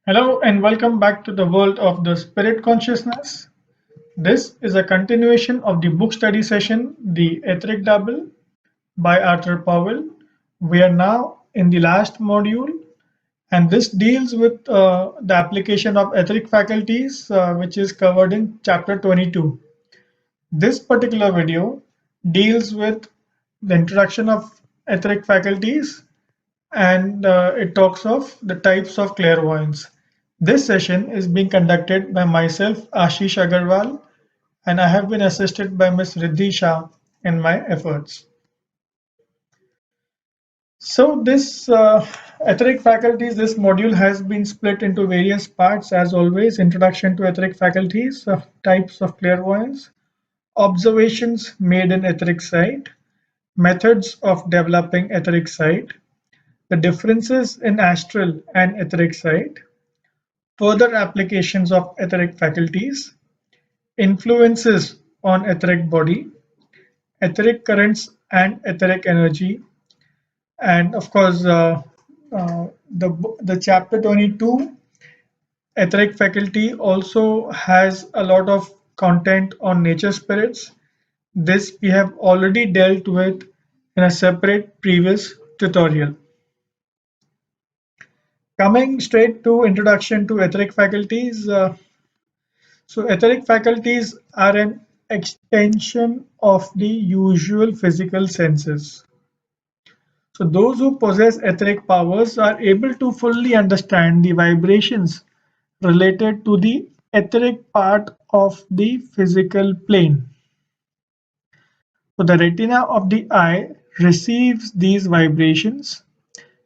Hello and welcome back to the world of the spirit consciousness. This is a continuation of the book study session, The Etheric Double by Arthur Powell. We are now in the last module, and this deals with the application of etheric faculties, which is covered in chapter 22. This particular video deals with the introduction of etheric faculties and it talks of the types of clairvoyance. This session is being conducted by myself, Ashish Agarwal, and I have been assisted by Ms. Riddhi Shah in my efforts. So this etheric faculties, this module has been split into various parts as always. Introduction to etheric faculties, types of clairvoyance, observations made in etheric sight, methods of developing etheric sight, the differences in astral and etheric sight, further applications of etheric faculties, influences on etheric body, etheric currents and etheric energy, and of course, the chapter 22 etheric faculty also has a lot of content on nature spirits. This we have already dealt with in a separate previous tutorial. Coming straight to introduction to etheric faculties. So etheric faculties are an extension of the usual physical senses. So those who possess etheric powers are able to fully understand the vibrations related to the etheric part of the physical plane. So the retina of the eye receives these vibrations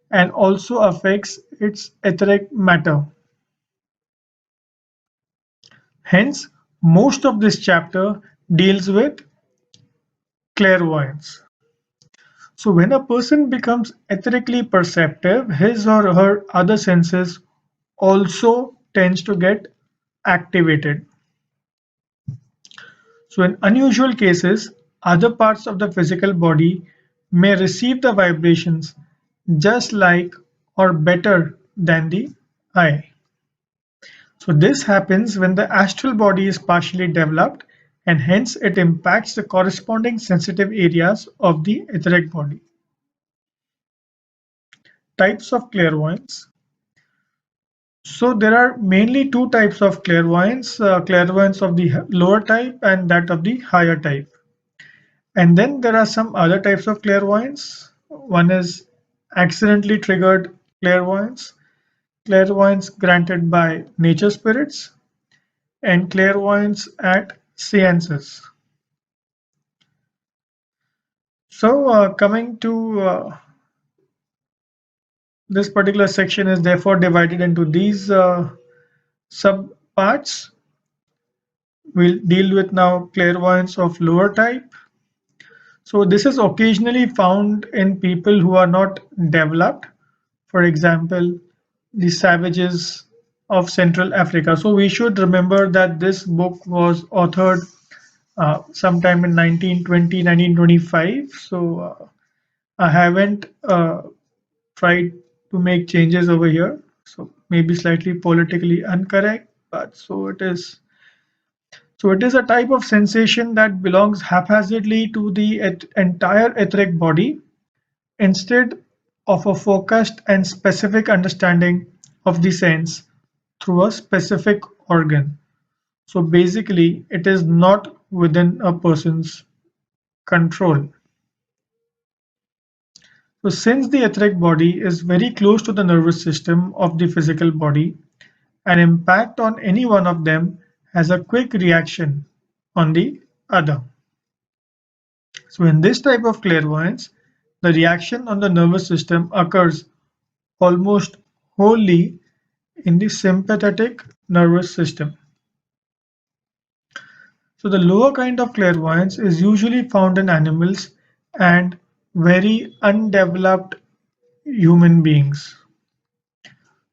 and also affects its etheric matter. Hence, most of this chapter deals with clairvoyance. So when a person becomes etherically perceptive, his or her other senses also tends to get activated. So in unusual cases, other parts of the physical body may receive the vibrations just like or better than the eye. So this happens when the astral body is partially developed and hence it impacts the corresponding sensitive areas of the etheric body. Types of clairvoyance. So there are mainly two types of clairvoyance, clairvoyance of the lower type and that of the higher type. And then there are some other types of clairvoyance. One is accidentally triggered clairvoyance, clairvoyance granted by nature spirits, and clairvoyance at seances. So coming to this particular section is therefore divided into these sub parts. We'll deal with now clairvoyance of lower type. So this is occasionally found in people who are not developed. For example, the savages of Central Africa. So we should remember that this book was authored sometime in 1920, 1925. So I haven't tried to make changes over here. So maybe slightly politically incorrect, but so it is. So it is a type of sensation that belongs haphazardly to the entire etheric body instead of a focused and specific understanding of the sense through a specific organ. So basically, it is not within a person's control. So since the etheric body is very close to the nervous system of the physical body, an impact on any one of them has a quick reaction on the other. So in this type of clairvoyance, the reaction on the nervous system occurs almost wholly in the sympathetic nervous system. So the lower kind of clairvoyance is usually found in animals and very undeveloped human beings.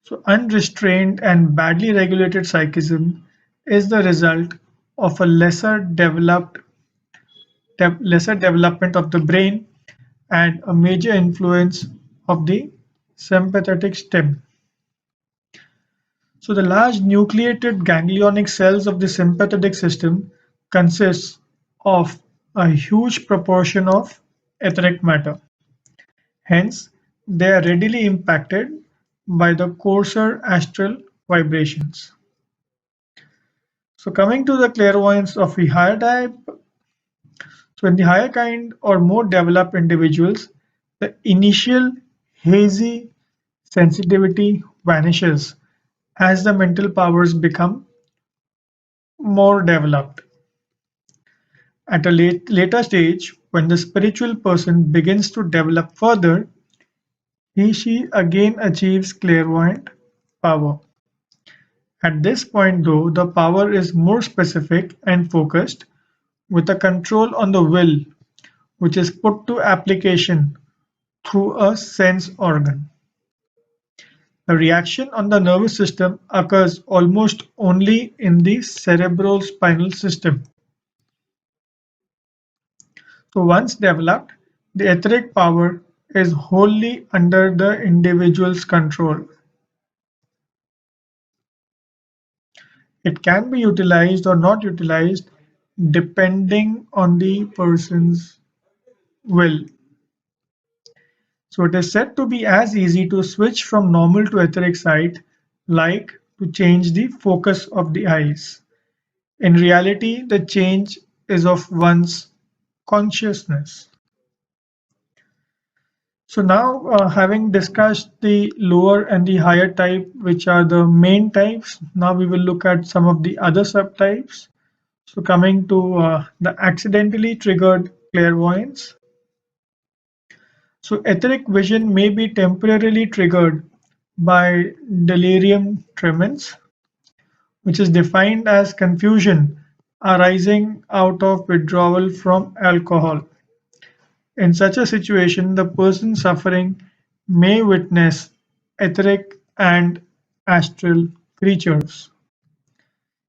So unrestrained and badly regulated psychism is the result of a lesser development of the brain and a major influence of the sympathetic stem. So the large nucleated ganglionic cells of the sympathetic system consists of a huge proportion of etheric matter. Hence, they are readily impacted by the coarser astral vibrations. So coming to the clairvoyance of the higher type, so in the higher kind or more developed individuals, the initial hazy sensitivity vanishes as the mental powers become more developed. At a later stage, when the spiritual person begins to develop further, he/she again achieves clairvoyant power. At this point though, the power is more specific and focused, with a control on the will, which is put to application through a sense organ. The reaction on the nervous system occurs almost only in the cerebrospinal system. So once developed, the etheric power is wholly under the individual's control. It can be utilized or not utilized depending on the person's will. So it is said to be as easy to switch from normal to etheric sight like to change the focus of the eyes. In reality, the change is of one's consciousness. So now, having discussed the lower and the higher type, which are the main types, now we will look at some of the other subtypes. So coming to the accidentally triggered clairvoyance. So etheric vision may be temporarily triggered by delirium tremens, which is defined as confusion arising out of withdrawal from alcohol. In such a situation, the person suffering may witness etheric and astral creatures.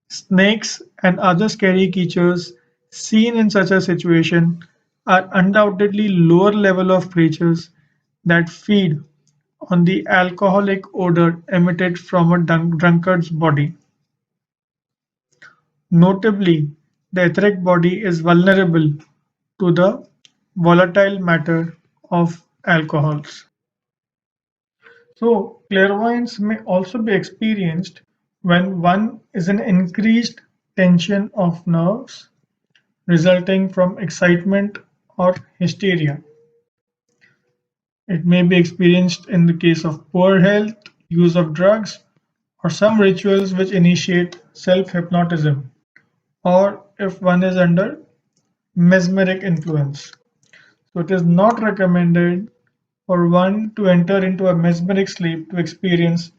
Snakes and other scary creatures seen in such a situation are undoubtedly lower level of creatures that feed on the alcoholic odor emitted from a drunkard's body. Notably, the etheric body is vulnerable to the volatile matter of alcohols. So, clairvoyance may also be experienced when one is in increased tension of nerves resulting from excitement or hysteria. It may be experienced in the case of poor health, use of drugs, or some rituals which initiate self-hypnotism, or if one is under mesmeric influence. So it is not recommended for one to enter into a mesmeric sleep to experience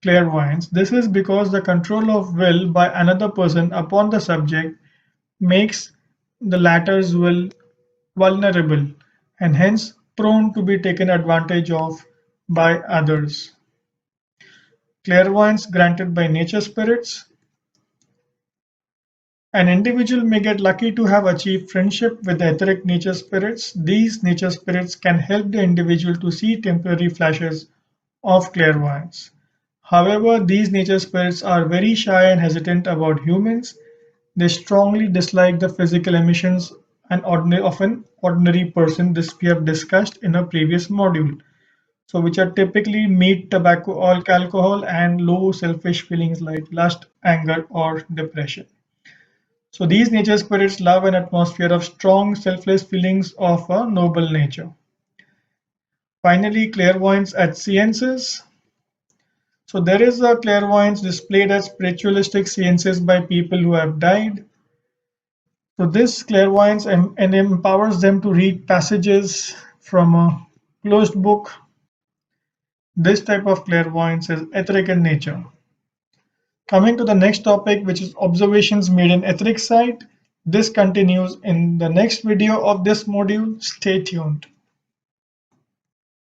clairvoyance. This is because the control of will by another person upon the subject makes the latter's will vulnerable and hence prone to be taken advantage of by others. Clairvoyance granted by nature spirits. An individual may get lucky to have achieved friendship with the etheric nature spirits. These nature spirits can help the individual to see temporary flashes of clairvoyance. However, these nature spirits are very shy and hesitant about humans. They strongly dislike the physical emissions of an ordinary person. This we have discussed in a previous module. So, which are typically meat, tobacco, alcohol, and low selfish feelings like lust, anger, or depression. So these nature spirits love an atmosphere of strong, selfless feelings of a noble nature. Finally, clairvoyance at seances. So there is a clairvoyance displayed as spiritualistic seances by people who have died. So this clairvoyance and empowers them to read passages from a closed book. This type of clairvoyance is etheric in nature. Coming to the next topic, which is observations made in etheric sight. This continues in the next video of this module. Stay tuned.